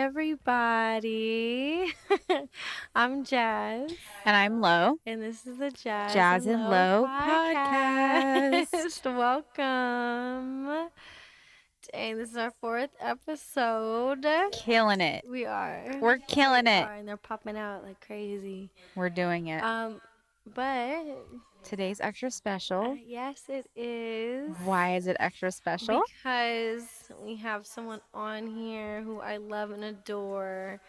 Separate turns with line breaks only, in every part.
everybody. I'm Jazz.
And I'm Lo.
And this is the
Jas and Lo
Podcast. Welcome. Dang, this is our 4th episode.
Killing it.
We are.
We're killing it.
And they're popping out like crazy.
We're doing it.
But
today's extra special.
Yes, it is.
Why is it extra special?
Because we have someone on here who I love and adore,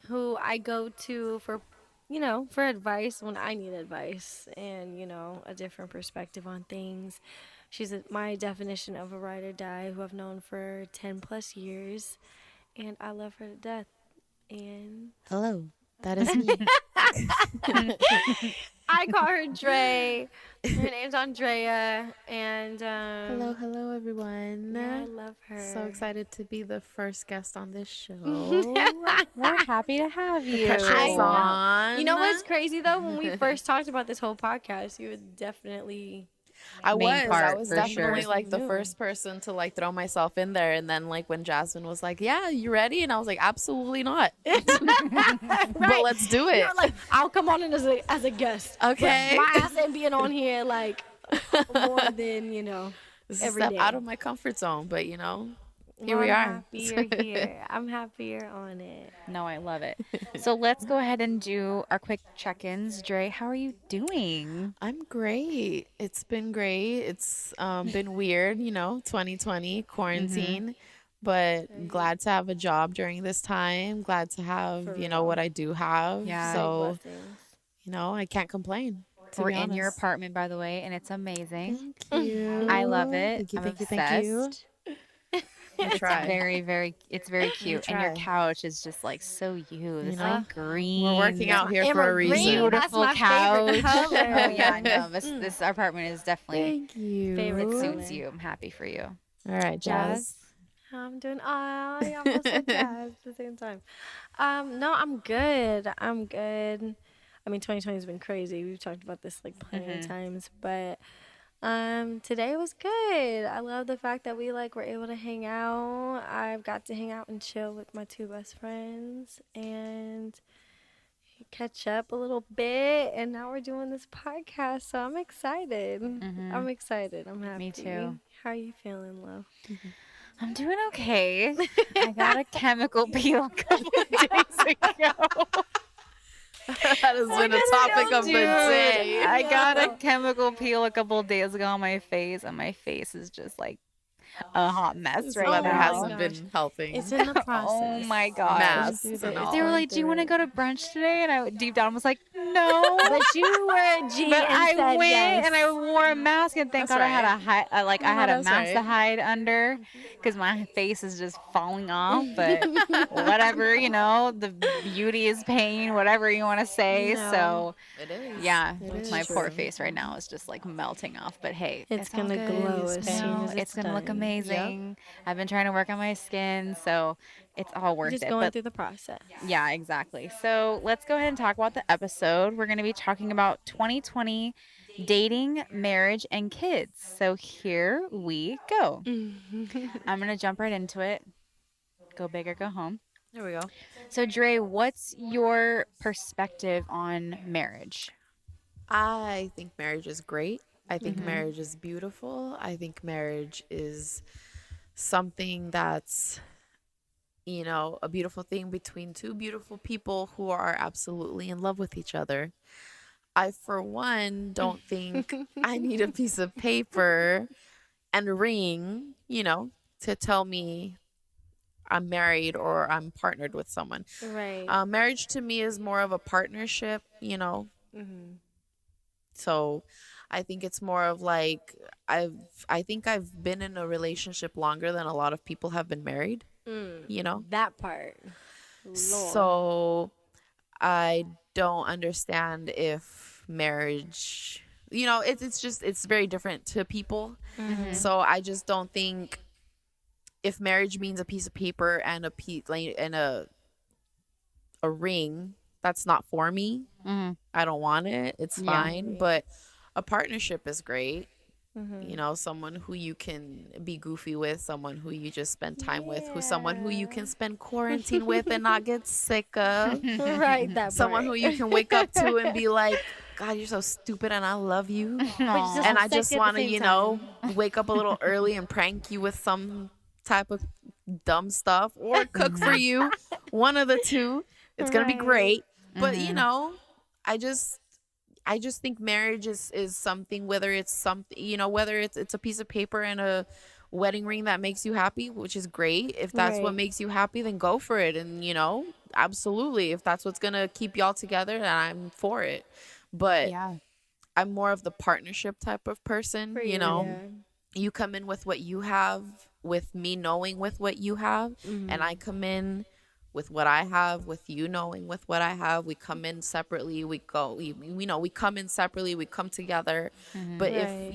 who I go to for advice when I need advice and, a different perspective on things. She's my definition of a ride or die who I've known for 10 plus years, and I love her to death. And
hello, that is me.
I call her Drea. Her name's Drea, and
hello everyone.
Yeah, I love her.
So excited to be the first guest on this show.
We're happy to have you.
On.
You know what's crazy though? When we first talked about this whole podcast, you would definitely.
I was definitely
sure.
like the first person to like throw myself in there, and then like when Jasmine was like, "Yeah, you ready?" and I was like, "Absolutely not." But let's do it.
You're like, I'll come on in as a guest.
Okay.
My ass ain't being on here like more than
This is
every
step
day.
out of my comfort zone, but here
I'm
we are.
Happy you're here. I'm happy you're on it.
No, I love it. So let's go ahead and do our quick check-ins. Dre, how are you doing?
I'm great. It's been great. It's been weird, 2020 quarantine, but glad to have a job during this time. Glad to have, what I do have.
Yeah.
So, I can't complain.
We're in your apartment, by the way, and it's amazing.
Thank you.
I love it.
Thank you.
Obsessed.
I try.
It's very cute. And your couch is just like so you. It's like green.
We're working out here for a reason.
Beautiful
That's my
couch.
favorite color.
Oh yeah, no. This apartment is definitely
Thank you.
Favorite
it
color.
suits you. I'm happy for you.
All right, Jazz.
I'm doing I almost said Jazz at the same time. No, I'm good. I mean, 2020 has been crazy. We've talked about this like plenty of times, but today was good. I love the fact that we were able to hang out. I've got to hang out and chill with my 2 best friends and catch up a little bit, and now we're doing this podcast, so I'm excited. I'm excited. I'm happy.
Me too.
How are you feeling, Lo?
I'm doing okay. I got a chemical peel a couple of days ago.
That has been a topic of the day.
I got a chemical peel a couple of days ago on my face, and my face is just like a hot mess
This
right
weather
now.
hasn't been helping.
It's in the process.
Oh my gosh.
Masks and all.
They were like, "Do you want to go to brunch today?" And I deep down was like, "No."
But you were a G
But
and
I
said
went
yes.
and I wore a mask, and thank
That's
God I had a
right.
I had a
that's
mask to
right.
hide under because my face is just falling off. But whatever, the beauty is pain, whatever you want to say.
No.
So
It is.
yeah,
It is
my poor
true.
face right now is just like melting off. But hey,
It's
all
gonna
good.
glow as soon as
It's gonna look
done.
amazing. I've been trying to work on my skin, so it's all worth
Just
it.
going
But
through the process.
yeah, exactly. So let's go ahead and talk about the episode. We're going to be talking about 2020 dating, marriage, and kids. So here we go. I'm going to jump right into it. Go big or go home.
There we go.
So Dre, what's your perspective on marriage?
I think marriage is great. I think marriage is beautiful. I think marriage is something that's, a beautiful thing between 2 beautiful people who are absolutely in love with each other. I, for one, don't think I need a piece of paper and a ring, to tell me I'm married or I'm partnered with someone.
Right.
Marriage to me is more of a partnership, So I think it's more of like I think I've been in a relationship longer than a lot of people have been married,
That part. Lord.
So I don't understand if marriage, it's very different to people. So I just don't think if marriage means a piece of paper and a ring, that's not for me. I don't want it. It's fine, but a partnership is great. You know, someone who you can be goofy with, someone who you just spend time with, who's someone who you can spend quarantine with and not get sick of.
Right, that
Someone
part.
who you can wake up to and be like, God, you're so stupid and I love you.
Aw.
And I
sick
just
at the
want to,
same
you know, wake up a little early and prank you with some type of dumb stuff or cook for you. One of the two. It's going to be
Right.
great. But, you know, I just think marriage is something, whether it's something, you know, whether it's a piece of paper and a wedding ring that makes you happy, which is great. If that's what
Right.
makes you happy, then go for it. And, you know, absolutely. If that's what's going to keep y'all together, then I'm for it. But
Yeah.
I'm more of the partnership type of person,
For
you know.
yeah.
You come in with what you have, with me knowing with what you have,
Mm-hmm.
and I come in with what I have, with you knowing with what I have. We come in separately. We know, we come in separately. We come together. But
Right.
if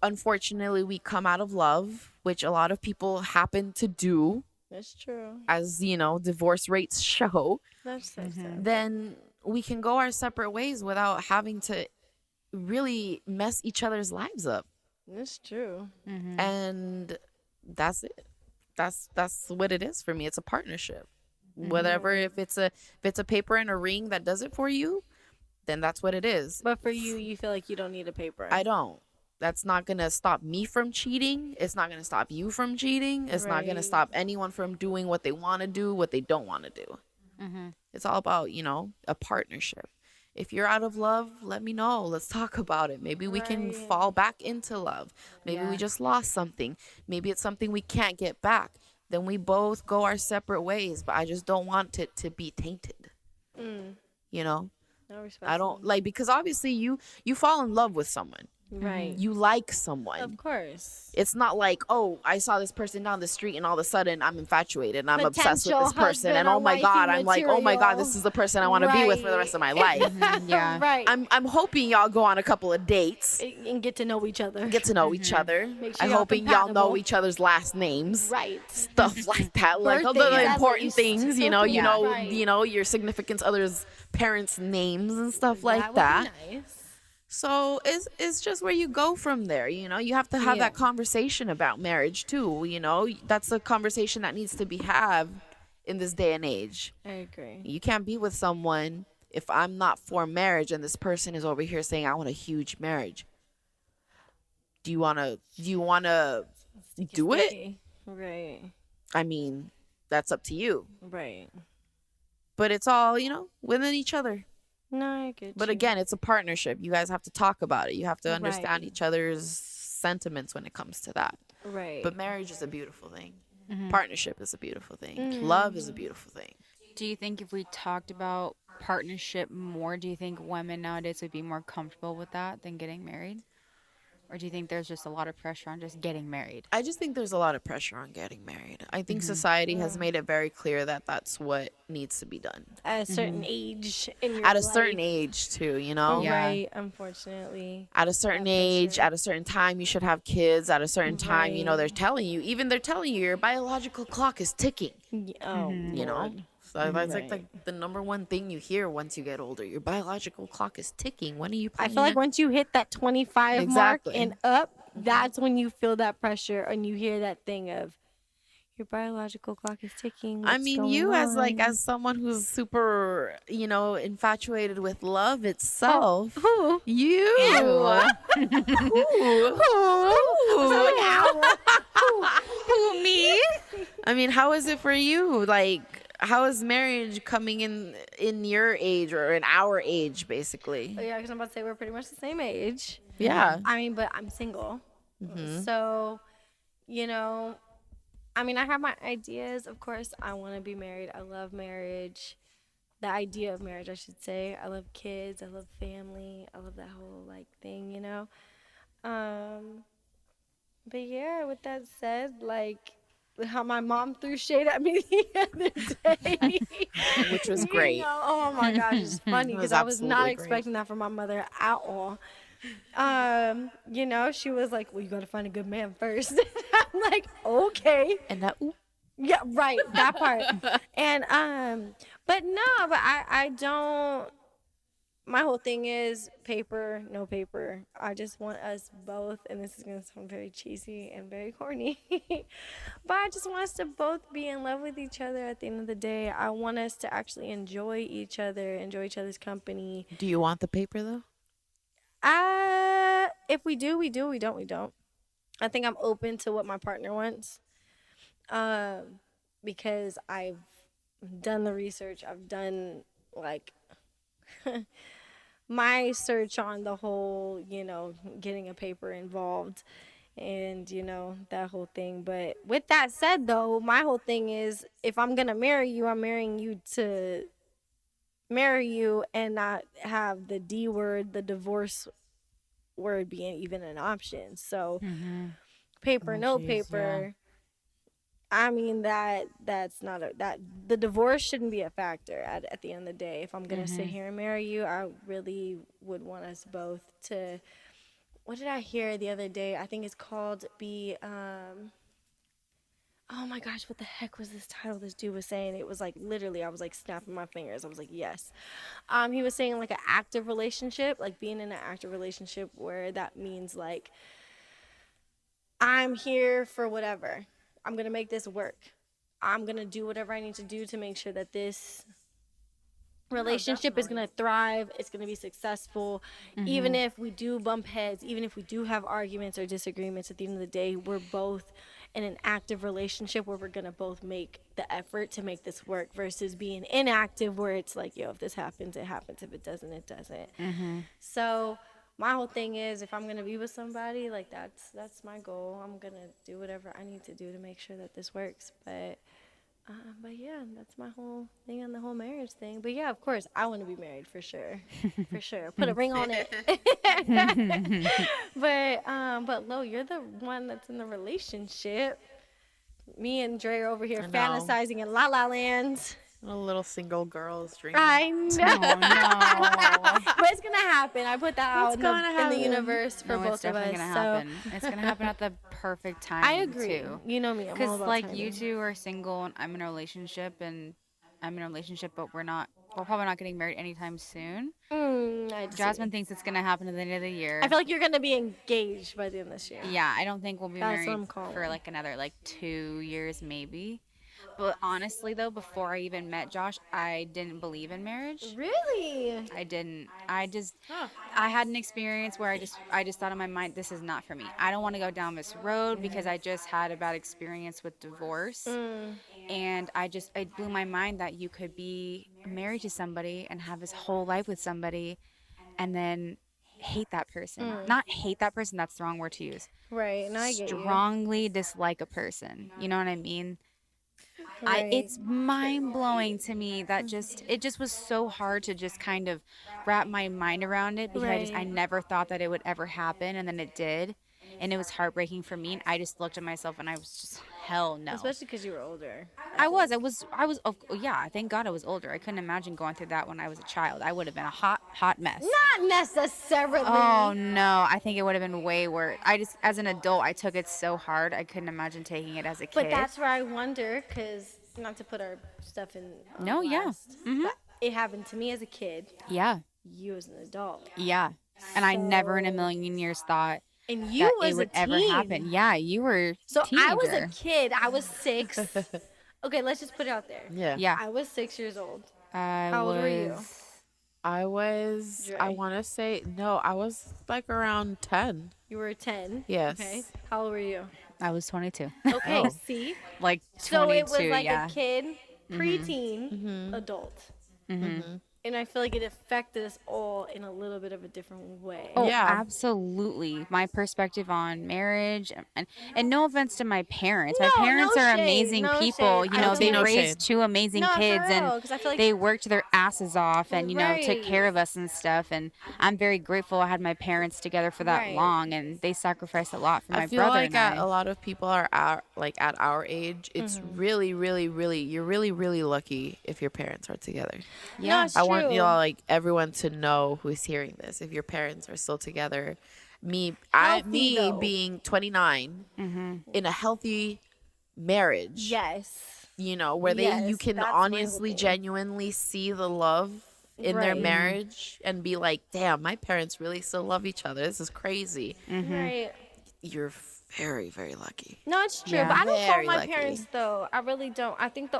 unfortunately, we come out of love, which a lot of people happen to do,
That's true.
as you know, divorce rates show.
That's so sad.
Then we can go our separate ways without having to really mess each other's lives up.
That's true.
And that's it. That's what it is for me. It's a partnership. Whatever, if it's a paper and a ring that does it for you, then that's what it is.
But for you, you feel like you don't need a paper.
I don't. That's not gonna stop me from cheating. It's not gonna stop you from cheating. It's not gonna
Right.
stop anyone from doing what they want to do, what they don't want to do. It's all about, you know, a partnership. If you're out of love, let me know. Let's talk about it. Maybe we can
Right.
fall back into love. Maybe we
Yeah.
just lost something. Maybe it's something we can't get back. Then we both go our separate ways. But I just don't want it to be tainted. You know?
I respect
I don't like, because obviously you fall in love with someone.
Right.
You like someone.
Of course.
It's not like, oh, I saw this person down the street and all of a sudden I'm infatuated and I'm obsessed with this
Potential
person. And
husband
oh
or
my God,
wifey
I'm like, oh my God,
material.
this is the person I want to be with for the rest of my life.
Yeah.
Right.
I'm hoping y'all go on a couple of dates,
And get to know each other.
get to know each other.
Make sure
I'm
y'all
hoping y'all know
compatible.
each other's last names.
Right.
Stuff like that, like all
Birthdays,
the
at
important
least.
things, you know,
Yeah.
Right.
you know your significant other's parents' names and stuff like
would
that.
be nice.
So it's just where you go from there. You know, you have to have
Yeah.
that conversation about marriage too. You know, that's a conversation that needs to be had in this day and age.
I agree.
You can't be with someone if I'm not for marriage and this person is over here saying I want a huge marriage. Do you wanna do it?
Right.
I mean, that's up to you.
Right.
But it's all, you know, within each other.
No, I get
But
you.
again, it's a partnership. You guys have to talk about it. You have to understand
Right.
each other's sentiments when it comes to that.
Right.
But marriage is a beautiful thing. Partnership is a beautiful thing. Love is a beautiful thing.
Do you think if we talked about partnership more, do you think women nowadays would be more comfortable with that than getting married? Or do you think there's just a lot of pressure on just getting married?
I just think there's a lot of pressure on getting married. I think society has made it very clear that that's what needs to be done.
At a certain age in your
At a
life.
certain age, too, you know?
Yeah.
Right. Unfortunately.
At a certain
That
age,
pressure.
at a certain time, you should have kids. At a certain time, you know,
Right.
they're telling you your biological clock is ticking,
Oh.
you know?
Lord.
So that's
Right.
like the number one thing you hear once you get older. Your biological clock is ticking. When are you
I
planning
feel like
on-
once you hit that 25
Exactly.
mark and up, that's when you feel that pressure and you hear that thing of your biological clock is ticking.
I
what's
mean,
going
you as
on?"
as someone who's super, you know, infatuated with love itself.
Who?
You.
Who, me?
I mean, how is it for you? Like, how is marriage coming in your age or in our age, basically?
Yeah, because I'm about to say we're pretty much the same age.
Yeah.
I mean, but I'm single. So, you know, I mean, I have my ideas. Of course, I want to be married. I love marriage. The idea of marriage, I should say. I love kids. I love family. I love that whole, like, thing, you know? But yeah, with that said, like, how my mom threw shade at me the other day.
Which was
You
great.
know, oh my gosh, it's funny
It
because
was
I was not
absolutely great.
expecting that from my mother at all. You know, she was like, "Well, you gotta find a good man first." I'm like, "Okay."
And that, ooh,
Yeah, right, that part. And but no, but I don't my whole thing is paper, no paper. I just want us both, and this is gonna sound very cheesy and very corny, but I just want us to both be in love with each other at the end of the day. I want us to actually enjoy each other, enjoy each other's company.
Do you want the paper though?
If we do, we do. We don't, we don't. I think I'm open to what my partner wants, because I've done the research. I've done like my search on the whole, getting a paper involved and, that whole thing. But with that said, though, my whole thing is if I'm going to marry you, I'm marrying you to marry you and not have the D word, the divorce word being even an option. So, paper, no paper. I mean that's not that the divorce shouldn't be a factor at the end of the day. If I'm gonna sit here and marry you, I really would want us both to. What did I hear the other day? I think it's called be. Oh my gosh, what the heck was this title this dude was saying? It was like literally, I was like snapping my fingers. I was like, yes. He was saying like an active relationship, like being in an active relationship where that means like I'm here for whatever. I'm going to make this work. I'm going to do whatever I need to do to make sure that this relationship is going to thrive. It's going to be successful. Even if we do bump heads, even if we do have arguments or disagreements, at the end of the day, we're both in an active relationship where we're going to both make the effort to make this work versus being inactive where it's like, yo, if this happens, it happens. If it doesn't, it doesn't. So my whole thing is if I'm going to be with somebody, like that's my goal. I'm going to do whatever I need to do to make sure that this works. But yeah, that's my whole thing on the whole marriage thing. But yeah, of course, I want to be married for sure. For sure. Put a ring on it. But Lo, you're the one that's in the relationship. Me and Drea are over here fantasizing in La La Land.
A little single girl's dream.
I know.
Oh, no.
But it's gonna happen. I put that out in the universe for both of us.
Gonna happen. It's gonna happen at the perfect time.
I agree.
Too.
You know me.
Because like you two are single and I'm in a relationship, but we're probably not getting married anytime soon. Jasmine thinks it's gonna happen at the end of the year.
I feel like you're gonna be engaged by the end of this year.
Yeah, I don't think we'll be married for like another 2 years maybe. But honestly, though, before I even met Josh, I didn't believe in marriage.
Really?
I didn't. I had an experience where I just thought in my mind, this is not for me. I don't want to go down this road because I just had a bad experience with divorce. And it blew my mind that you could be married to somebody and have his whole life with somebody and then hate that person. Not hate that person, that's the wrong word to use.
Right, and I get you.
Strongly dislike a person. You know what I mean?
Right.
It's mind-blowing to me that it just was so hard to just kind of wrap my mind around it because I never thought that it would ever happen, and then it did, and it was heartbreaking for me, and I just looked at myself and I was just, hell no.
Especially because you were older.
I was, yeah, thank God I was older. I couldn't imagine going through that when I was a child. I would have been a hot mess.
Not necessarily.
Oh, no. I think it would have been way worse. As an adult, I took it so hard. I couldn't imagine taking it as a kid.
But that's where I wonder, because not to put our stuff in blast, but it happened to me as a kid.
Yeah.
You as an adult.
Yeah. And I never in a million years thought
and you
that it would ever happen. Yeah, you were
So
teenager.
I was a kid. I was 6. Okay, let's just put it out there.
Yeah.
I was 6 years old.
How
old were you?
I was, I want to say, no, I was like around 10.
You were 10?
Yes.
Okay. How old were you?
I was 22.
Okay, see?
Like 22,
so it was like
yeah.
a kid, preteen, adult. And I feel like it affected us all in a little bit of a different way.
Oh,
Yeah.
absolutely. My perspective on marriage, and no offense to my parents. My
No,
parents
no
are
shade,
amazing
no
people.
shade.
You
I
know,
don't
they
see no
raised
shade.
two amazing
No, for
kids,
real,
and
'cause I feel like-
they worked their asses off, and took
Right.
care of us and stuff. And I'm very grateful I had my parents together for that
Right.
long, and they sacrificed a lot for my
I feel
brother
like
and I.
a lot of people are at our age. It's really, really, really, you're really, really lucky if your parents are together.
No, it's
I want
true.
everyone to know who's hearing this. If your parents are still together, me
though.
being 29 in a healthy marriage,
Yes.
where you
Yes,
can
that's my whole
honestly,
thing.
genuinely see the love in their
Right.
marriage and be like, damn, my parents really still love each other. This is crazy.
Right.
You're very, very lucky.
No, it's true.
Yeah.
But I don't fault
Very
my
lucky.
parents, though. I really don't. I think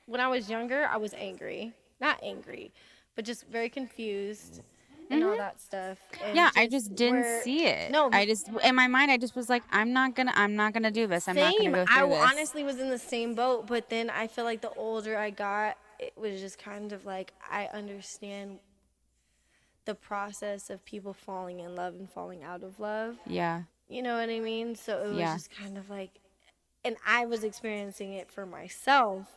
when I was younger, I was angry. Not angry, but just very confused and all that stuff. And
Yeah, I just didn't
were-
see it.
No,
I just in my mind I just was like, I'm not gonna do this. I'm not gonna
same.
go
I
through this.
honestly was in the same boat, but then I feel like the older I got, it was just kind of like I understand the process of people falling in love and falling out of love.
Yeah.
You know what I mean? So it was
Yeah.
just kind of like, and I was experiencing it for myself.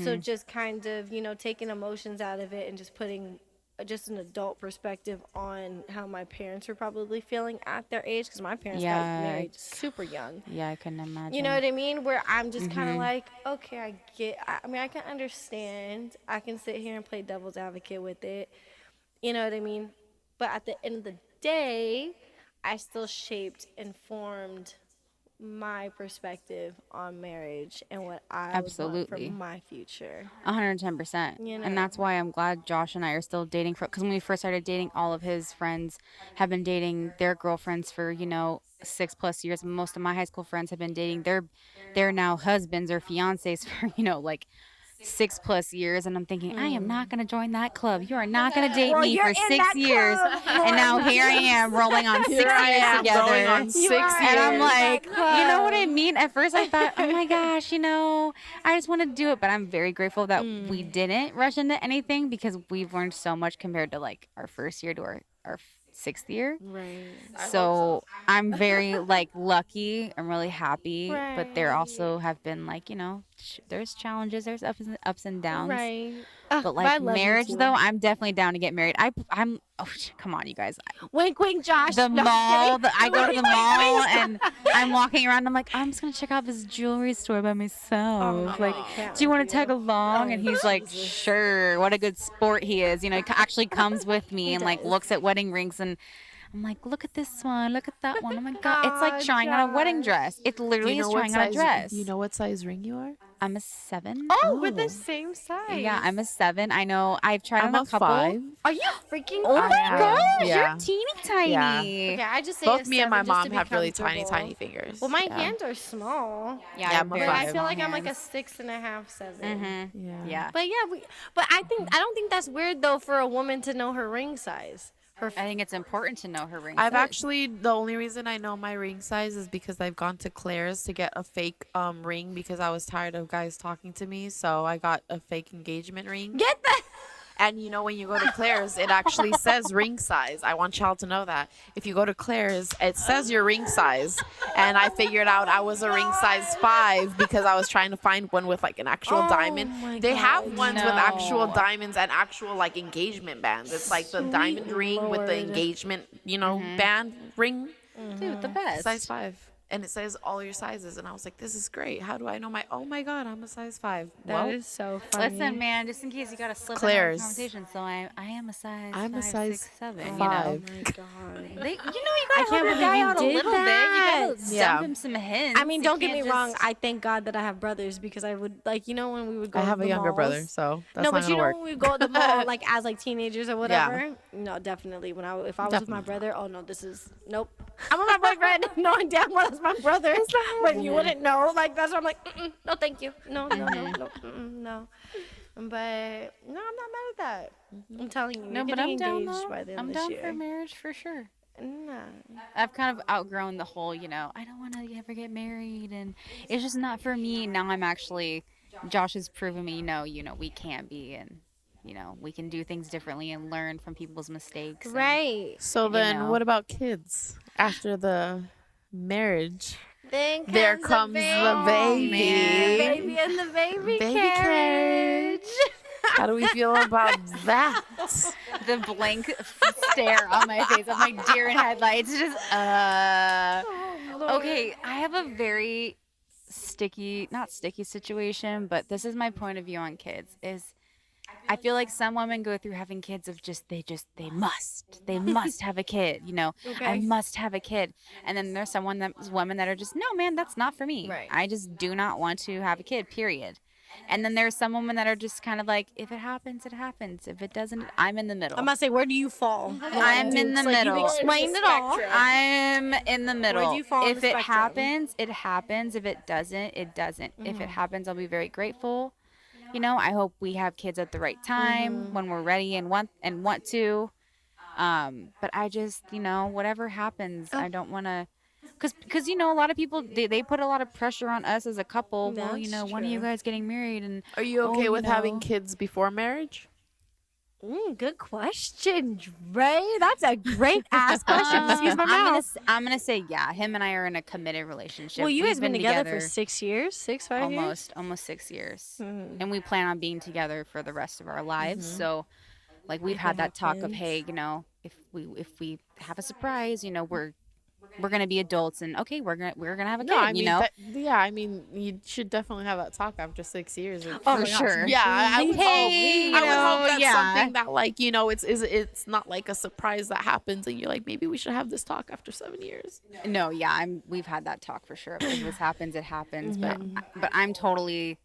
So just kind of, taking emotions out of it and just putting just an adult perspective on how my parents were probably feeling at their age, because my parents got
Yeah.
married super young.
Yeah, I couldn't imagine.
You know what I mean? Where I'm just kind of like, okay, I mean, I can understand. I can sit here and play devil's advocate with it. You know what I mean? But at the end of the day, I still shaped and formed my perspective on marriage and what I would want
Absolutely.
for my future.
110%.
You know.
And that's why I'm glad Josh and I are still dating because when we first started dating, all of his friends have been dating their girlfriends for, 6+ years. Most of my high school friends have been dating their now husbands or fiancés for, like 6+ years. And I'm thinking, I am not going to join that club. You are not going to date me
you're
for
in
6
that
years.
club.
And now here I am rolling on 6
Here I
years
am
together.
rolling on 6 years.
And I'm like,
Club.
you know what I mean? At first I thought, oh my gosh, I just want to do it. But I'm very grateful that we didn't rush into anything because we've learned so much compared to like our first year to our 6th year.
Right.
So I'm very lucky. I'm really happy. But there also have been there's challenges, there's ups and downs.
Right.
But
I love you
marriage
too.
though, I'm definitely down to get married. I'm come on, you guys.
Wink, wink, Josh.
The
No, I'm
mall.
kidding.
I go to the mall and I'm walking around. I'm like, I'm just gonna check out this jewelry store by myself.
I can't
do you want to
with
tag along? And he's like, sure. What a good sport he is. He actually comes with me and looks at wedding rings and. I'm like, look at this one, look at that one. Oh my god, it's like trying on a wedding dress. It literally is trying on a dress.
Do you know what size ring you are?
I'm a 7.
Oh, we're the same size.
Yeah, I'm a 7. I know. I've tried
I'm
on a couple.
5.
Are you freaking?
Oh my
am.
gosh,
Yeah.
you're teeny tiny.
Yeah.
Okay, I just say
Both
a
me and my
7 just
mom
to be
have really tiny,
comfortable.
tiny fingers.
Well, my
Yeah.
hands are small.
Yeah,
Yeah,
I'm
but
very
But I feel
small
like I'm like a
hands.
6.5, 7.
Yeah.
But yeah, but I don't think that's weird though for a woman to know her ring size.
I think it's important to know her ring
I've
size.
actually, the only reason I know my ring size is because I've gone to Claire's to get a fake ring because I was tired of guys talking to me. So I got a fake engagement ring.
Get that.
And when you go to Claire's, it actually says ring size. I want y'all to know that. If you go to Claire's, it says your ring size. And I figured out I was a ring size 5 because I was trying to find one with an actual
Oh
diamond.
my
They have
God,
ones
no.
with actual diamonds and actual engagement bands. It's like the diamond ring with the
Lord.
engagement, band ring.
Dude, the best.
Size 5. And it says all your sizes. And I was like, this is great. How do I know oh my God, I'm a size 5.
That is so funny.
Listen, man, just in case you got to slip
Claire's.
in the conversation. So I am a size
I'm a
5,
size
6, 7.
5.
Oh my god.
You
I
gotta
can't
help your
believe
guy
you
out a
did
little
that.
bit. You gotta
Yeah.
dump him some hints.
I mean,
You
don't get me
can't
wrong.
just-
I thank God that I have brothers because I would when we would go.
I have
to
a
the
younger
malls,
brother, so that's
no,
not
but you
going to
know
work.
when we go to the mall as teenagers or whatever. No, definitely. If I was with my
Definitely.
brother, oh no, this is nope. I'm with my boyfriend, knowing damn well it's my brother, but you wouldn't know. That's why I'm like, no, thank you, no, no. But no, I'm not mad at that. I'm telling you,
No,
you're
but
getting
I'm down
engaged
though.
by the end
I'm
of this
down
year.
for marriage for sure.
Nah.
I've kind of outgrown the whole, I don't want to ever get married, and it's just not for me. Now I'm actually, Josh has proven me, we can be, and we can do things differently and learn from people's mistakes. and-
Right.
So then,
know.
what about kids after the marriage?
Then
There comes the baby.
man.
Baby and the baby,
Baby
carriage.
How do we feel about that?
The blank stare on my face. I'm like deer in headlights. Just okay. I have a very not sticky situation, but this is my point of view on kids. Is I feel like some women go through having kids of they must have a kid. I
Okay.
must have a kid, and then there's women that are just no, man, that's not for me.
Right.
I just do not want to have a kid. Period. And then there's some women that are just kind of like, if it happens, it happens. If it doesn't, I'm in the middle.
I'm gonna say, where do you fall?
I'm in the middle.
You've explained it all.
I'm in the middle.
Where do you fall on
If
the
it
spectrum?
happens, it happens. If it doesn't, it doesn't. If it happens, I'll be very grateful. You know, I hope we have kids at the right time when we're ready and want to. But I just, you know, whatever happens, I don't want to. Because you know, a lot of people, they put a lot of pressure on us as a couple. Well, you know,
That's
when are you
true.
guys getting married? And
Are you okay
you
with having
know.
kids before marriage?
Good question, Dre. That's a great ass question. Excuse my mouth.
I'm gonna say yeah. Him and I are in a committed relationship.
Well, you
We've
guys been together for 6 years, 5 years.
almost 6 years, and we plan on being together for the rest of our lives. So, like, we've had that talk of, hey, you know, if we have a surprise, you know, we're gonna be adults, and okay, we're gonna have a kid.
No, I mean,
you know,
I mean, you should definitely have that talk after 6 years.
oh, for sure.
Yeah, I would
Hey,
hope. I would hope that's
yeah.
something that, like, you know, it's not like a surprise that happens, and you're like, maybe we should have this talk after 7 years.
No, yeah, we've had that talk for sure. If this happens, it happens. But I'm totally,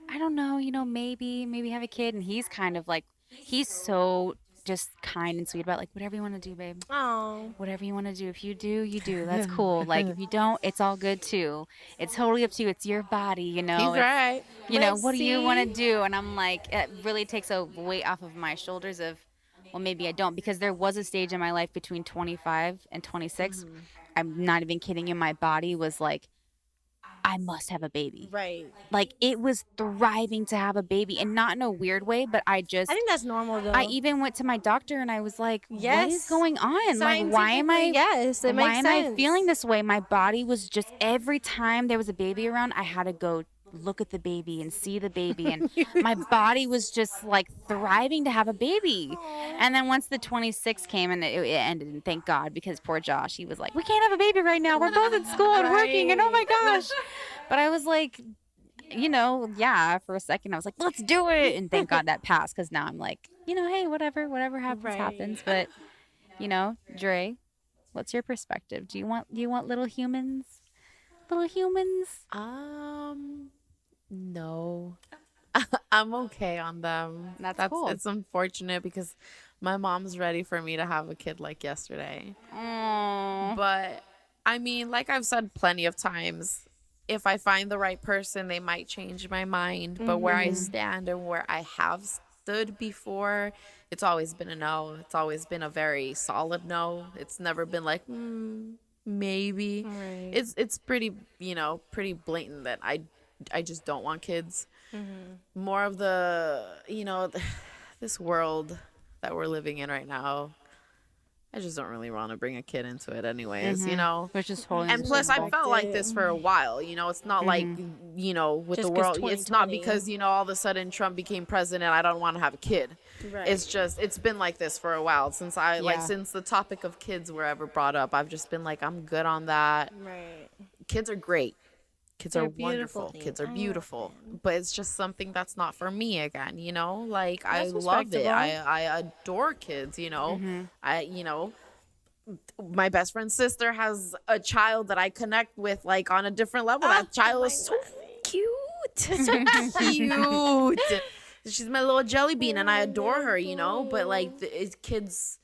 I don't know, you know, maybe have a kid. And he's kind of like, he's so just kind and sweet about, like, whatever you want to do, babe.
Oh,
Whatever you want to do. If you do, you do. That's cool. Like, if you don't, it's all good too. It's totally up to you. It's your body, you know.
He's
It's-
right.
You know,
Let's
what do you want to
see.
do? And I'm like, it really takes a weight off of my shoulders of, well, maybe I don't, because there was a stage in my life between 25 and 26. I'm not even kidding you. My body was like, I must have a baby.
right.
Like, it was thriving to have a baby, and not in a weird way, but I just,
I think that's normal though.
I even went to my doctor and I was like, what is
Yes.
going on? Like, why am I,
Scientifically, yes, it
why
makes
am
sense.
I feeling this way? My body was just, every time there was a baby around, I had to go look at the baby and see the baby, and my body was just like thriving to have a baby. And then once the 26 came, and it ended, and thank God, because poor Josh, he was like, we can't have a baby right now, we're both at school and working, and oh my gosh. But I was like, you know, yeah, for a second I was like, let's do it, and thank God that passed, because now I'm like, you know, hey, whatever happens
Right.
happens. But, you know, Dre, what's your perspective? Do you want little humans?
No. I'm okay on them.
That's cool.
It's unfortunate because my mom's ready for me to have a kid like yesterday.
Aww.
But I mean, like I've said plenty of times, if I find the right person, they might change my mind. But where I stand and where I have stood before, it's always been a no. It's always been a very solid no. It's never been like, maybe.
Right.
It's pretty, you know, pretty blatant that I just don't want kids. More of the, you know, this world that we're living in right now, I just don't really want to bring a kid into it anyways, you know.
Which is totally
And plus, I
understandable.
felt like this for a while. You know, it's not like, you know, with
Just
the
'cause
world. It's not
2020.
because, you know, all of a sudden Trump became president, I don't want to have a kid.
Right.
It's just, it's been like this for a while since like,
Yeah.
since the topic of kids were ever brought up. I've just been like, I'm good on that.
right.
Kids are great. Kids
They're
are
beautiful
wonderful.
things.
Kids are
I love
beautiful. But it's just something that's not for me again, you know? Like, I
That's
love it.
respectable.
I adore kids, you know? You know, my best friend's sister has a child that I connect with, like, on a different level. That child is so cute. So cute. She's my little jelly bean, and I adore her, you know? But, like, kids,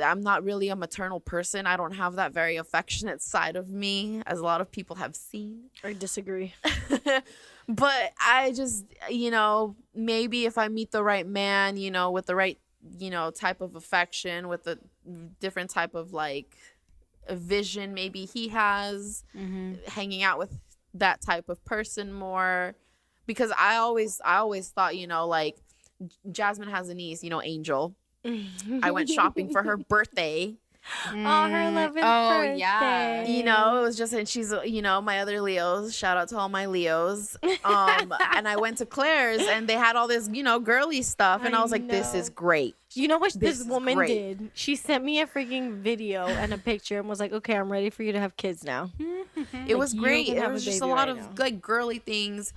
I'm not really a maternal person. I don't have that very affectionate side of me, as a lot of people have seen.
I disagree.
But I just, you know, maybe if I meet the right man, you know, with the right, you know, type of affection, with a different type of, like, a vision maybe he has, hanging out with that type of person more. Because I always thought, you know, like, Jasmine has a niece, you know, Angel. I went shopping for her birthday.
Oh, her 11th birthday.
yeah.
You know, it was just, and she's, you know, my other Leos. Shout out to all my Leos. And I went to Claire's, and they had all this, you know, girly stuff, and I was like, this is great.
You know what
This
this
is
woman
great.
did? She sent me a freaking video and a picture and was like, okay, I'm ready for you to have kids now.
It was
you
great.
can
It
have
was
a
just a
baby
lot
right
of
now.
like girly things.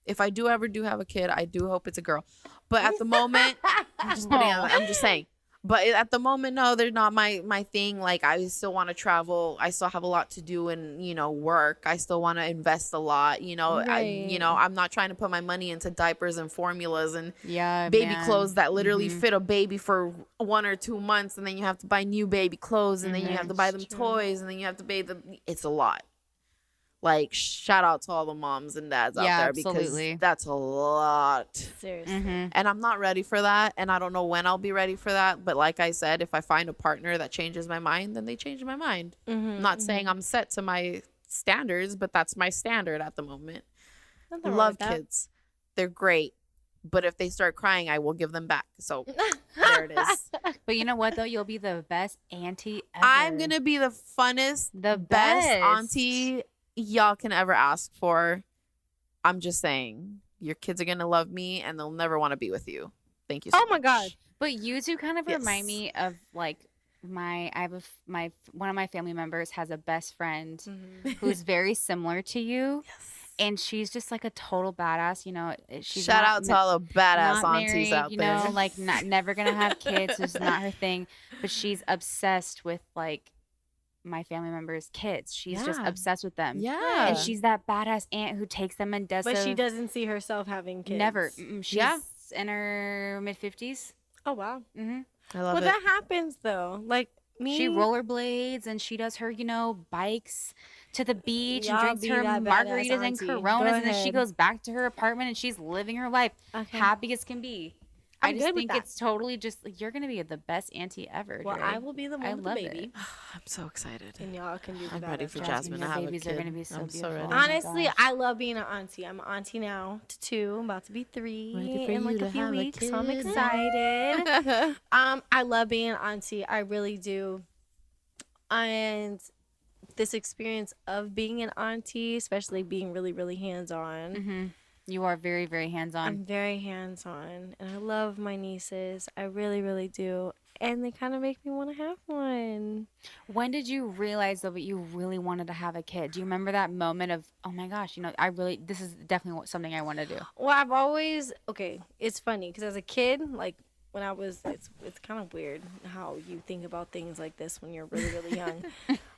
If I do ever have a kid, I do hope it's a girl. But at the moment, I'm just saying, But at the moment, no, they're not my thing. Like, I still want to travel. I still have a lot to do and, work. I still want to invest a lot.
Right.
I'm not trying to put my money into diapers and formulas and
Yeah,
baby
man.
clothes that literally fit a baby for 1 or 2 months, and then you have to buy new baby clothes, and then you have to buy them toys, and then you have to pay them. It's a lot. Like, shout out to all the moms and dads out there,
absolutely.
because that's a lot.
Seriously.
And I'm not ready for that, and I don't know when I'll be ready for that. But like I said, if I find a partner that changes my mind, then they change my mind. I'm not saying I'm set to my standards, but that's my standard at the moment.
Nothing wrong
Love
with that.
kids. They're great. But if they start crying, I will give them back. So there it is.
But you know what, though? You'll be the best auntie ever.
I'm going to be the funnest,
The
best
best.
auntie y'all can ever ask for. I'm just saying, your kids are going to love me, and they'll never want to be with you. Thank you so much.
Oh my God.
But you two kind of remind
Yes.
me of like one of my family members has a best friend who's very similar to you.
Yes.
And she's just like a total badass, she's
Shout
not
out to all the badass
not
aunties
married,
out there.
like never gonna have kids. It's not her thing. But she's obsessed with like my family members' kids. She's just
Yeah.
obsessed with them.
Yeah.
And she's that badass aunt who takes them and does
But
so.
she doesn't see herself having kids.
Never. She's
Yeah.
in her mid-50s.
Oh, wow.
Mm-hmm.
I love
Well,
it.
that happens, though. Like, me.
She rollerblades and she does her, bikes to the beach
Y'all
and drinks
be
her
that badass
margaritas and
auntie. Go
Coronas, and then she
ahead.
goes back to her apartment and she's living her life,
Okay.
happy as can be. I
I'm
just
good with
think
that.
it's totally just you're gonna be the best auntie ever.
Well,
Dre.
I will be the
I
one with the
love
baby.
I'm so excited.
And y'all can do the
I'm ready
badass
for
auntie.
Jasmine to
Your
have a
babies
kid.
are gonna be so
I'm so
beautiful.
ready.
Oh my
Honestly,
gosh.
I love being an auntie. I'm an auntie now to 2. I'm about to be 3
Ready for
in like
you
a
to
few
have a
weeks. So I'm
kid.
excited. I love being an auntie. I really do. And this experience of being an auntie, especially being really, really hands-on.
Mm-hmm. You are very, very hands-on.
I'm very hands-on, and I love my nieces. I really, really do. And they kind of make me want to have one.
When did you realize though that you really wanted to have a kid? Do you remember that moment of, oh my gosh, this is definitely something I want to do?
Well, I've always, it's funny because as a kid, like when I was, it's kind of weird how you think about things like this when you're really, really young.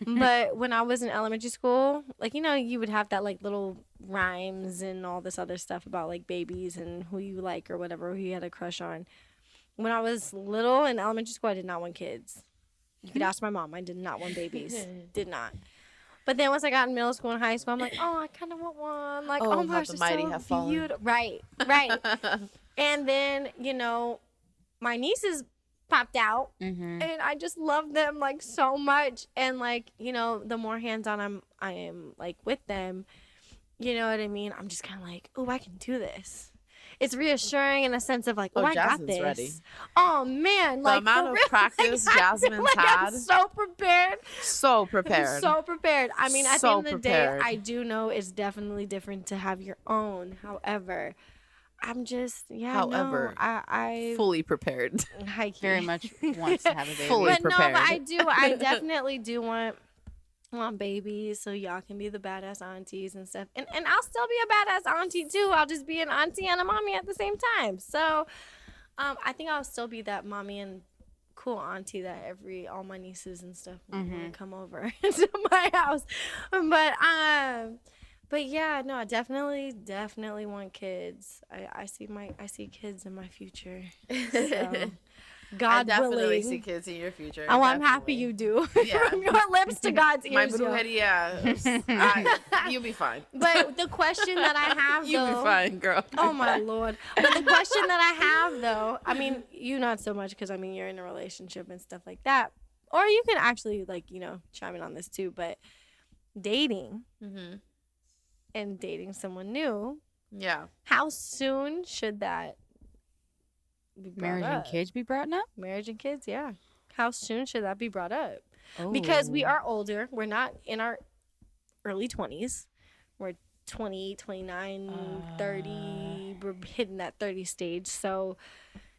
But when I was in elementary school, like, you would have that like little rhymes and all this other stuff about like babies and who you like or whatever, who you had a crush on. When I was little in elementary school, I did not want kids. You could ask my mom. I did not want babies. Did not. But then once I got in middle school and high school, I'm like, oh, I kind of want one. Like, oh my
how
gosh,
the
it's
mighty
so
have fallen.
beautiful. Right. And then, my nieces popped out,
Mm-hmm.
and I just love them like so much. And like, the more hands-on I am like with them, you know what I mean? I'm just kind of like, oh, I can do this. It's reassuring in a sense of like, oh, I got
Jasmine's
this.
ready.
Oh man,
The
like
amount
for
of
real,
practice
like, I feel
Jasmine's
like
had.
I'm so prepared.
So prepared.
So prepared. I mean, at the
So
end of the
prepared.
day, I do know it's definitely different to have your own. However, I'm just
However,
I
fully prepared.
high-key.
Very much wants to have a baby.
Fully
But no,
prepared.
but I definitely do want babies so y'all can be the badass aunties and stuff. And I'll still be a badass auntie too. I'll just be an auntie and a mommy at the same time. So I think I'll still be that mommy and cool auntie that all my nieces and stuff want to come over to my house. But yeah, no, I definitely want kids. I see kids in my future. So, God
I definitely
willing.
see kids in your future.
Oh, I'm happy
definitely.
you do.
Yeah.
From your lips to God's ears.
My
yo.
blue head, yeah. You'll be fine.
But the question that I have,
You'll
though,
be fine, girl.
oh my Lord. But the question that I have, though, I mean, you not so much because, I mean, you're in a relationship and stuff like that. Or you can actually, like, chime in on this too. But dating
Mm-hmm.
and dating someone new,
Yeah.
how soon should that be brought
Marriage and
up?
kids be brought up?
Marriage and kids, yeah. How soon should that be brought up? Because we are older. We're not in our early 20s. We're 28, 29, 30. We're hitting that 30 stage. So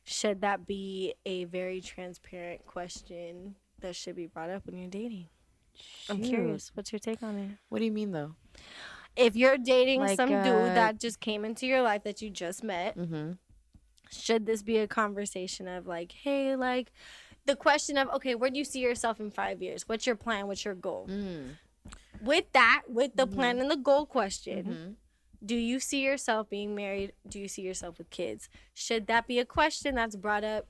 should that be a very transparent question that should be brought up when you're dating? I'm curious. What's your take on it?
What do you mean, though?
If you're dating
Like,
some dude that just came into your life that you just met,
Mm-hmm.
should this be a conversation of like, hey, like, the question of, okay, where do you see yourself in 5 years? What's your plan? What's your goal? With the plan and the goal question, do you see yourself being married? Do you see yourself with kids? Should that be a question that's brought up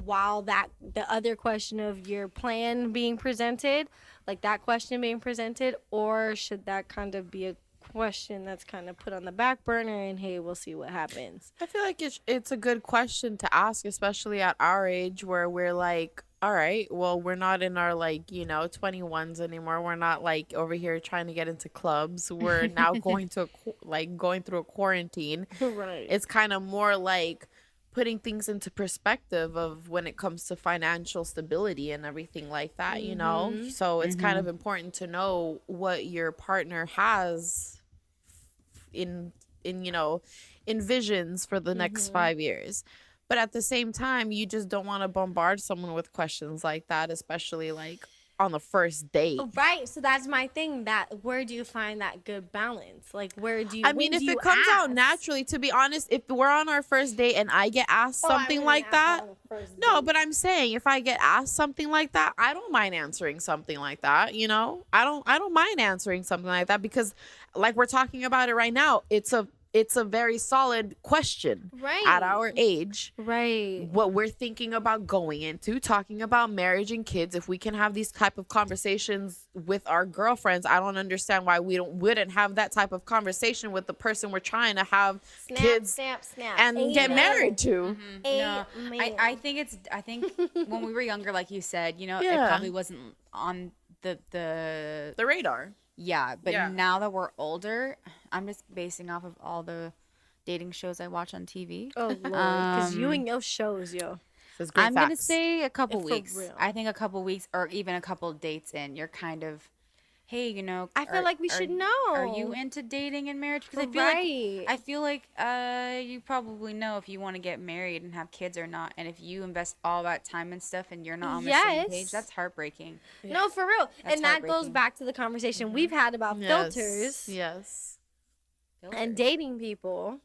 while the other question of your plan being presented, like that question being presented, or should that kind of be a question that's kind of put on the back burner and hey, we'll see what happens?
I feel like it's a good question to ask, especially at our age where we're like, all right, well, we're not in our 21s anymore. We're not like over here trying to get into clubs. We're now going through a quarantine.
Right.
It's kind of more like putting things into perspective of when it comes to financial stability and everything like that, you know? So it's kind of important to know what your partner has in visions for the next 5 years. But at the same time, you just don't want to bombard someone with questions like that, especially like on the first date.
Right. So that's my thing. That where do you find that good balance? Like, where do you?
I mean, if it comes out naturally, to be honest, if we're on our first date and I get asked something like that, no, but I'm saying if I get asked something like that, I don't mind answering something like that. You know, I don't mind answering something like that because, like we're talking about it right now, it's a very solid question at our age.
Right.
What we're thinking about going into, talking about marriage and kids. If we can have these type of conversations with our girlfriends, I don't understand why we wouldn't have that type of conversation with the person we're trying to have kids and get married to.
No, I think when we were younger, like you said, you know, it probably wasn't on the
radar.
Yeah, but now that we're older, I'm just basing off of all the dating shows I watch on TV.
Oh, Lord. Because you and your shows, yo.
I'm going to say a couple weeks.
Real.
I think a couple weeks or even a couple dates in, you're kind of, hey, you know.
I feel like we should know.
Are you into dating and marriage? Because I feel like you probably know if you want to get married and have kids or not. And if you invest all that time and stuff and you're not on the same page, that's heartbreaking.
Yeah. No, for real. And that goes back to the conversation we've had about filters.
Yes.
And dating people.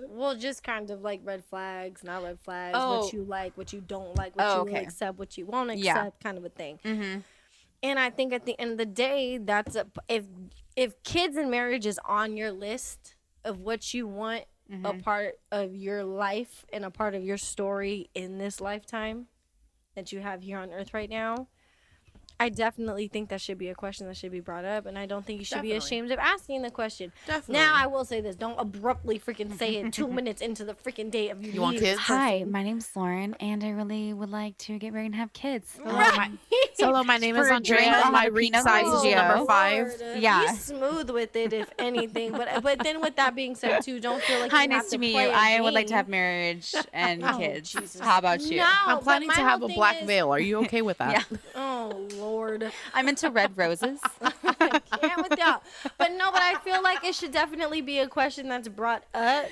Well, just kind of like red flags, not red flags, what you like, what you don't like, what you will accept, what you won't accept, kind of a thing. And I think at the end of the day, that's if kids and marriage is on your list of what you want a part of your life and a part of your story in this lifetime that you have here on earth right now, I definitely think that should be a question that should be brought up, and I don't think you should be ashamed of asking the question.
Definitely.
Now, I will say this. Don't abruptly freaking say it 2 minutes into the freaking date of
you want kids?
Hi, my name's Lauren, and I really would like to get married and have kids.
Hello, my name is Drea, and my ring size is number 5.
Yeah. Be smooth with it, if anything. But then with that being said, too, don't feel like
hi, nice to meet you. I would like to have marriage and kids. Jesus. How about you?
No,
I'm planning to have a black veil. Are you okay with that?
Yeah. Oh, Lord.
I'm into red roses.
I can't with y'all. But I feel like it should definitely be a question that's brought up.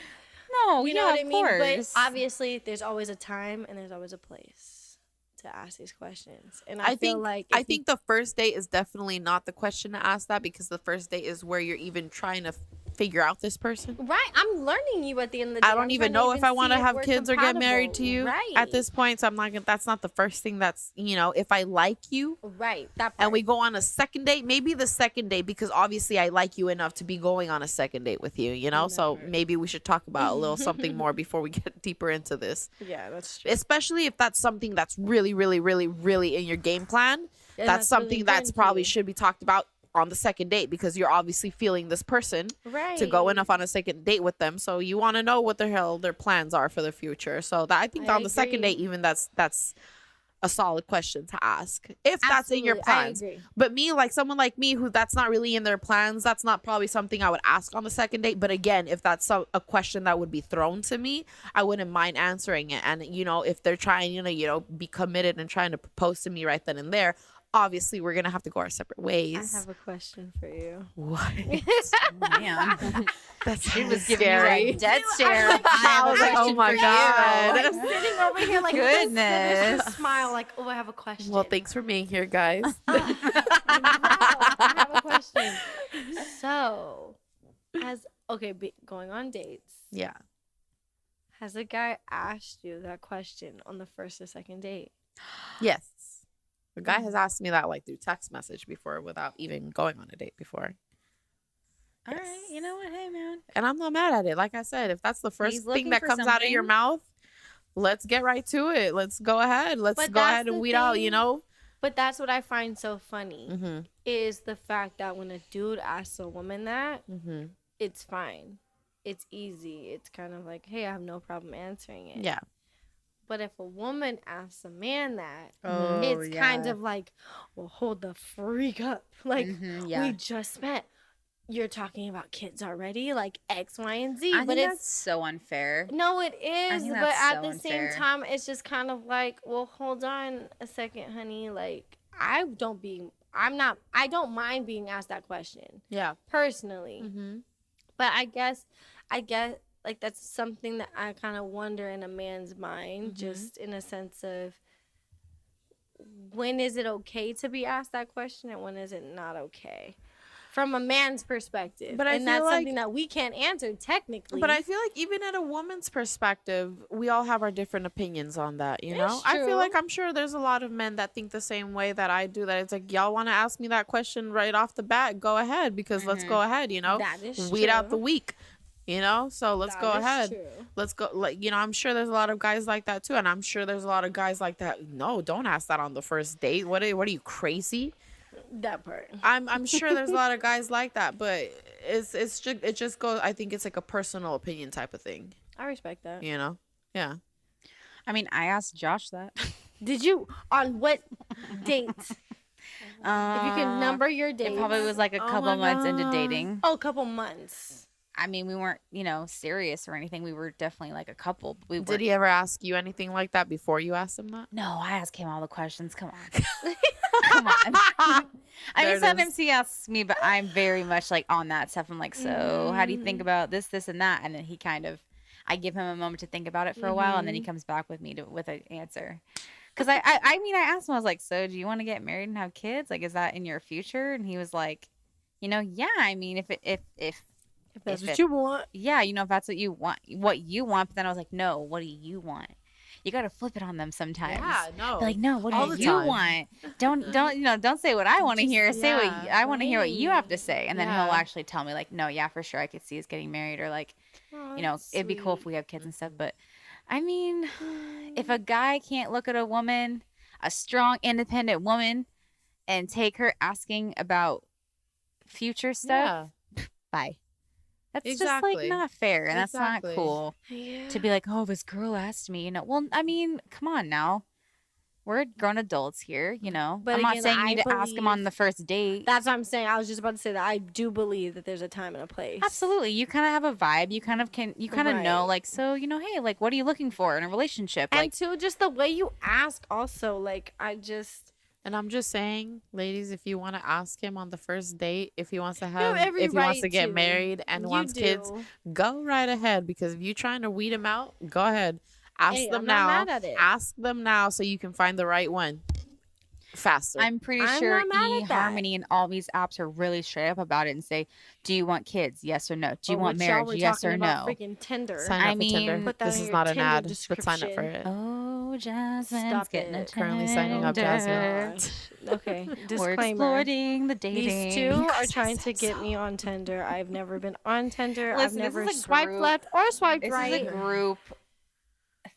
No,
you know what I mean?
Course.
But obviously, there's always a time and there's always a place to ask these questions. And I feel like
I think the first date is definitely not the question to ask that, because the first date is where you're even trying to figure out this person.
Right. I'm learning you at the end of the day.
I don't even know if I want to have kids or get married to you at this point. So I'm not gonna, that's not the first thing that's, you know, if I like you.
Right. That part.
And we go on a second date, maybe the second date, because obviously I like you enough to be going on a second date with you, you know? So maybe we should talk about a little something more before we get deeper into this.
Yeah, that's true.
Especially if that's something that's really, really, really, really in your game plan. Yeah, that's something really that's probably should be talked about on the second date, because you're obviously feeling this person to go enough on a second date with them. So you want to know what the hell their plans are for the future. So that, I think on the second date, even that's a solid question to ask if that's in your plans. But me, like someone like me who that's not really in their plans, that's not probably something I would ask on the second date. But again, if that's a question that would be thrown to me, I wouldn't mind answering it. And, you know, if they're trying, you know, be committed and trying to propose to me right then and there, obviously we're gonna have to go our separate ways.
I have a question for you.
What?
Man,
she
was giving you a dead stare.
I was like, oh my god.
I'm sitting over here like
goodness.
This smile like, oh, I have a question.
Well, thanks for being here, guys.
I have a question. So, going on dates.
Yeah.
Has a guy asked you that question on the first or second date?
Yes. A guy has asked me that like through text message before without even going on a date before.
All right, you know what? Hey, man.
And I'm not mad at it. Like I said, if that's the first
He's
thing
looking
that
for
comes out of your
something.
mouth, let's get right to it. Let's go ahead. Let's
But
go
that's
ahead and
the
weed out,
thing. But that's what I find so funny
Mm-hmm.
is the fact that when a dude asks a woman that,
Mm-hmm.
it's fine. It's easy. It's kind of like, hey, I have no problem answering it.
Yeah.
But if a woman asks a man that,
Oh,
it's kind of like, well, hold the freak up. Like, we just met. You're talking about kids already? Like X, Y, and Z.
I
but
think
it's
that's so unfair.
no, it is.
think
But
that's
at
so
the
unfair.
same time, it's just kind of like, well, hold on a second, honey. Like, I don't mind being asked that question
Yeah.
personally.
Mm-hmm.
But I guess like that's something that I kind of wonder in a man's mind, just in a sense of when is it okay to be asked that question and when is it not okay? From a man's perspective.
But I
and
feel
that's
like-
something that we can't answer technically.
But I feel like even at a woman's perspective, we all have our different opinions on that, you know?
It's
I feel
true.
like I'm sure there's a lot of men that think the same way that I do, that it's like, y'all want to ask me that question right off the bat, go ahead, because let's go ahead, you know?
That is
Weed out
true.
the week, you know? So let's
That
go
is
ahead.
true.
Let's go. Like, you know, I'm sure there's a lot of guys like that too. And I'm sure there's a lot of guys like that. No, don't ask that on the first date. What are you, crazy?
That part.
I'm sure there's a lot of guys like that, but it just goes. I think it's like a personal opinion type of thing,
I respect that.
you know? Yeah.
I mean, I asked Josh that.
Did you on what dates? If you can number your dates.
It probably was like a
Oh
couple
my
months into
God.
dating.
a couple months.
I mean, we weren't, serious or anything. We were definitely like a couple. But we
Did
weren't.
he ever ask you anything like that before you asked him that?
No, I asked him all the questions. Come on. Come on. I
There
mean,
it
sometimes
is.
he asks me, but I'm very much like on that stuff. I'm like, so how do you think about this, and that? And then I give him a moment to think about it for a while, and then he comes back with me with an answer. Because I mean, I asked him, I was like, so do you want to get married and have kids? Like, is that in your future? And he was like, yeah, I mean, if
That's
if
what
it-
you want.
yeah, if that's what you want. But then I was like, no, what do you want? You got to flip it on them sometimes.
Yeah, no.
Be like, no, what
All
do
the
you
time.
want? Don't say what I want to hear. Say what
yeah,
I want to hear what you have to say, and then
Yeah.
he'll actually tell me like, no, yeah, for sure, I could see us getting married, or like, it'd be cool if we have kids and stuff. But I mean, if a guy can't look at a woman, a strong, independent woman, and take her asking about future stuff, bye. That's just like
Exactly.
not fair, and that's not
Exactly.
cool
Yeah.
to be like, oh, this girl asked me, Well, I mean, come on now. We're grown adults here,
But
I'm not
again,
saying you
I
need to ask him on
believe-
the first date.
That's what I'm saying. I was just about to say that I do believe that there's a time and a place.
Absolutely. You kind of have a vibe. You kind of know,
Right.
like, so, hey, like, what are you looking for in a relationship?
And
Like,
two, just the way you ask also, like,
And I'm just saying, ladies, if you want to ask him on the first date, if he wants to have,
every
if he wants to
right
get
to.
married and
You
wants kids,
do.
go right ahead. Because if you're trying to weed him out, go ahead. Ask
Hey,
them
I'm
now.
not mad at it.
Ask them now so you can find the right one faster.
I'm pretty
I'm
sure
not mad at that.
eHarmony and all these apps are really straight up about it and say, do you want kids? Yes or no. Do you
Or
want
what y'all
marriage?
were
Yes
talking
or
about
no.
Freaking Tinder.
Sign up
I
for
mean-
Tinder.
Put that
This
in
is
your
not an
Tinder
ad, but sign up for
description.
it.
Oh, Jasmine's
Stop
getting a
it.
Currently signing up Jasmine.
Gosh. Okay,
We're
disclaimer.
exploring the dating.
These two are trying to get me on Tinder. I've never been on Tinder. I've
Listen, this
never
is a
swiped
group-
left or swiped
This
right.
is a group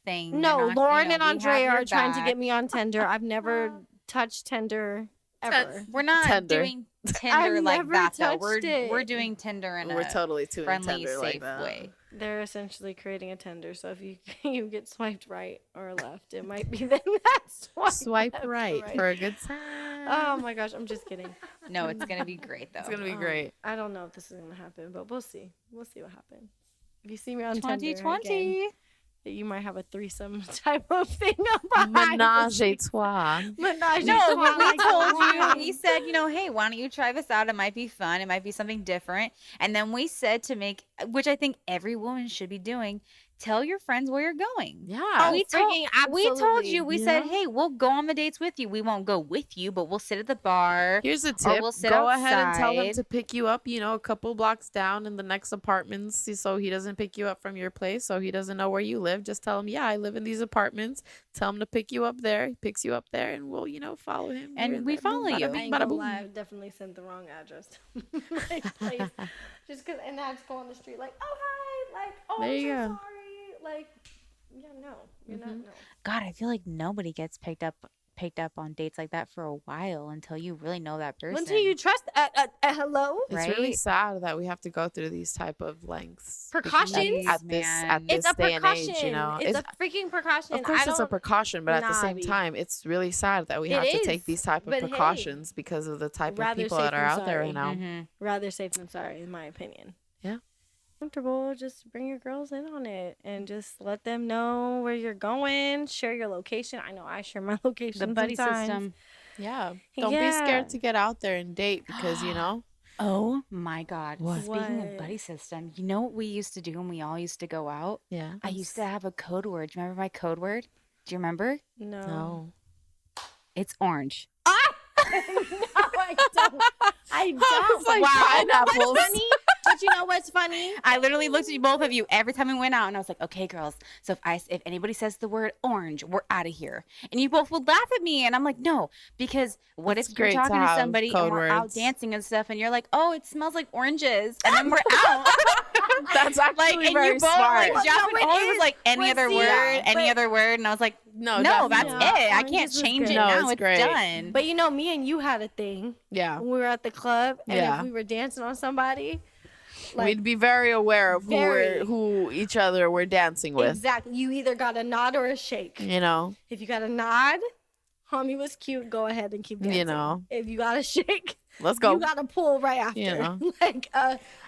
thing.
No,
You're not-
Lauren and
we have
Andrea
your
are trying to
back.
get me on Tinder. I've never touched Tinder ever.
We're not
Tinder.
doing Tinder
I've
like
never
that though.
touched
We're
it.
doing Tinder in
We're
a
totally too
friendly,
Tinder like
safe
that.
way.
They're essentially creating a Tinder. So if you you get swiped right or left, it might be then that's
Swipe
left or
right for a good time.
Oh my gosh, I'm just kidding.
No, it's gonna be great though.
It's gonna be great.
I don't know if this is gonna happen, but we'll see. We'll see what happens. If you see me on Tinder,
2020.
again, you might have a threesome type of thing. behind
Menage
the
a trois.
scenes. Menage.
No,
a trois,
we
like
told you.
wine.
We said, hey, why don't you try this out? It might be fun. It might be something different. And then we said to make, which I think every woman should be doing, tell your friends where you're going.
Yeah.
we
freaking
told you. We said,
Yeah.
hey, we'll go on the dates with you. We won't go with you, but we'll sit at the bar.
Here's a
Or
tip.
we'll sit
Go ahead and tell him
outside.
to pick you up, a couple blocks down in the next apartments so he doesn't pick you up from your place, so he doesn't know where you live. Just tell him, yeah, I live in these apartments. Tell him to pick you up there. He picks you up there, and we'll, follow him.
And
here
we
there.
follow
Boom,
you.
bada
I
bing,
ain't
bada
gonna
boom.
lie, I've definitely sent the wrong address to my place. Just because, and I just go on the street like, oh, hi, like, oh,
There
I'm
you
so
go.
sorry. Like, yeah, no, you're not, no.
God, I feel like nobody gets picked up on dates like that for a while until you really know that person.
Until you trust, hello?
It's really
Right?
sad that we have to go through these type of lengths.
Precautions?
at this
Man.
this
It's a
day and
precaution.
age,
It's a freaking precaution.
Of course, it's a precaution, but at the
Nah,
same
B.
time, it's really sad that we
It
have to
is,
take these type of
but hey,
precautions because of the type of
rather
people
safe
that are
than
out there
sorry.
right now.
Mhm.
Rather safe than sorry, in my opinion.
Yeah.
Comfortable, just bring your girls in on it and just let them know where you're going. Share your location. I know I share my location.
The buddy
sometimes.
system.
Yeah. Don't be
Yeah.
scared to get out there and date because,
Oh my God.
What?
Speaking
What?
of buddy system, you know what we used to do when we all used to go out?
yeah.
I used to have a code word. Do you remember my code word? Do you remember?
No.
No.
It's orange.
No, I don't. I don't.
It's like pineapples.
Funny, but you know what's funny?
I literally looked at both of you every time we went out, and I was like, "Okay, girls. So if anybody says the word orange, we're out of here." And you both would laugh at me, and I'm like, "No, because what
It's
if you're
great to
talking to
have
somebody and
code
we're out
words.
dancing and stuff, and you're like, oh, it smells like oranges,' and then we're out."
That's actually
Like, and
very
you both
smart.
like, Jeff
No, it
always was
is.
like any
But
other
see,
word,
yeah,
any
but-
other word, and I was like,
no,
no, that's
definitely.
it. I
Oranges
can't
was
change
good.
it
No,
now.
it's
It's
great.
done.
But you know, me and you had a thing
Yeah.
when we were at the club, and
Yeah.
if we were dancing on somebody,
We'd be very aware of
Very.
who each other were dancing with.
exactly, you either got a nod or a shake.
You know,
If you got a nod, homie was cute. Go ahead and keep dancing.
You know.
If you got a shake,
let's go.
you got to pull right after.
You know.
Like,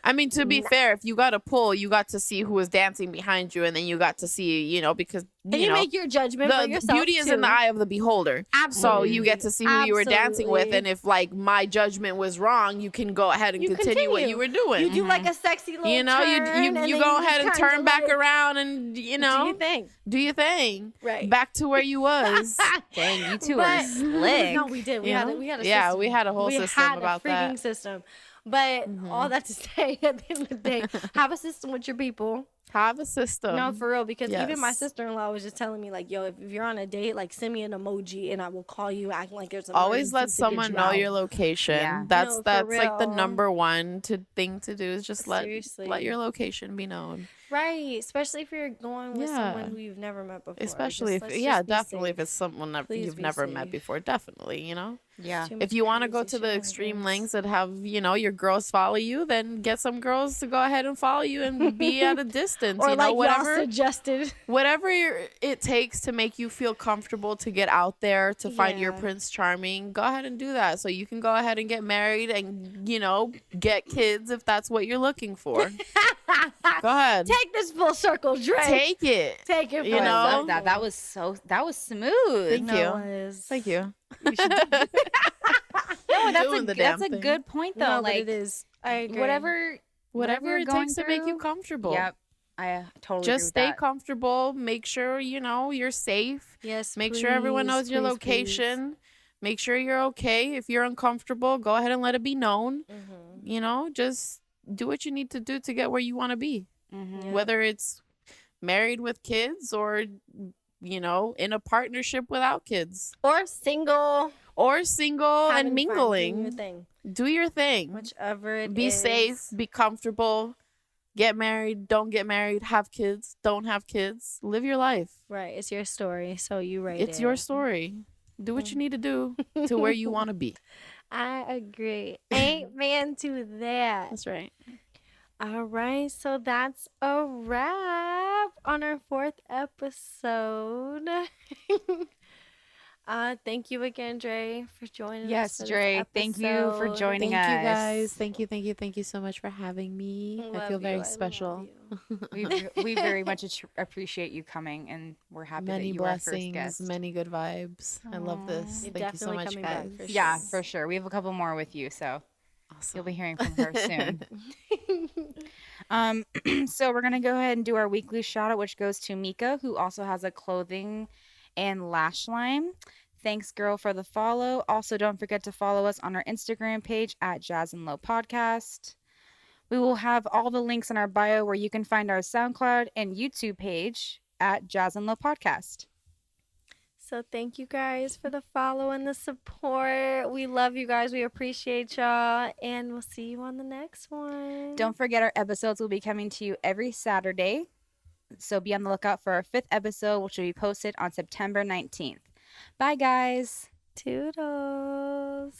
I mean, to be fair, if you got a pull, you got to see who was dancing behind you, and then you got to see, because
and you make your judgment for
the
yourself.
beauty is in the
too.
eye of the beholder. So you get to see who you were dancing with,
Absolutely.
and if like my judgment was wrong, you can go ahead and
You
continue what
continue.
you were doing.
You do like a sexy little
You know,
turn,
you
and
you
then
go
just
ahead and
kinda
turn back
like,
around, and
do your thing.
do your thing.
Right.
Back to where you was.
Dang, you two
But-
are slick.
No, we did. We
You
had
know?
we had a
Yeah,
system.
we had a whole
we
system
had
about
a freaking
that.
system. But all that to say, at the end of the day, have a system with your people.
Have a system.
No, for real, because even my
yes.
sister-in-law was just telling me, like, yo, if you're on a date, like, send me an emoji and I will call you acting like there's an
Always let
emergency to get
someone
you
know
out.
your location.
Yeah.
That's
No, for
like the
real.
number one thing to do is just let
Seriously.
your location be known.
Right, especially if you're going with
Yeah.
someone who you've never met before.
Especially
Just-
if
let's
yeah,
just be
definitely
safe.
if it's someone that
Please
you've
be
never met
safe.
before, definitely,
Yeah.
Too
If
much
you want to go
crazy
to the extreme
shenanigans.
lengths that have, your girls follow you, then get some girls to go ahead and follow you and be at a distance,
Or like y'all
whatever
suggested.
whatever it takes to make you feel comfortable to get out there to find your
Yeah.
Prince Charming, go ahead and do that so you can go ahead and get married and, get kids if that's what you're looking for. Go ahead.
Take this full circle, Dre.
Take it.
Take it.
You
full
know?
I love
circle.
that. That was smooth.
Thank
No,
you.
it is.
Thank you.
No,
Doing the damn
that's a
thing.
good point though.
No, but
like
it is. I agree.
whatever
Whatever
you're
it
going
takes to make you
through.
comfortable.
Yep. I totally
Just
agree
stay
with that.
comfortable. Make sure, you're safe.
Yes.
Make sure everyone
please,
knows your
please,
location. Make sure you're okay. If you're uncomfortable, go ahead and let it be known.
please. Mhm.
Just do what you need to do to get where you want to be.
Mhm.
Yeah.
Whether it's married with kids or, in a partnership without kids
Or single.
or single
having
and
fun, doing your
mingling.
thing.
Do your thing.
Whichever it
Be
is.
safe. Be comfortable. Get married. Don't get married. Have kids. Don't have kids. Live your life.
Right. It's your story. So you rate
It's
it.
your story. Do what you need to do to where you want to be.
I agree. Amen to that.
That's right.
All right, so that's a wrap on our 4th episode. Thank you again, Dre, for joining us.
Yes,
for this
Dre. Thank you for
episode.
joining
Thank you
us.
guys. Thank you so much for having me. I
Love
feel
you,
very
love
special.
you.
We very much appreciate you coming, and we're happy that
Many
you were our first
blessings,
guest.
many good vibes. I love this.
You're
Thank you so
definitely
much,
coming back
guys.
for
Yeah,
sure.
for sure. We have a couple more with you, so
Awesome.
you'll be hearing from her soon. So we're going to go ahead and do our weekly shout out, which goes to Mieka, who also has a clothing and lash line. Thanks, girl, for the follow. Also, don't forget to follow us on our Instagram page at Jas&Lo Podcast. We will have all the links in our bio where you can find our SoundCloud and YouTube page at Jas&Lo Podcast.
So thank you guys for the follow and the support. We love you guys. We appreciate y'all. And we'll see you on the next one.
Don't forget our episodes will be coming to you every Saturday. So be on the lookout for our 5th episode, which will be posted on September 19th. Bye, guys.
Toodles.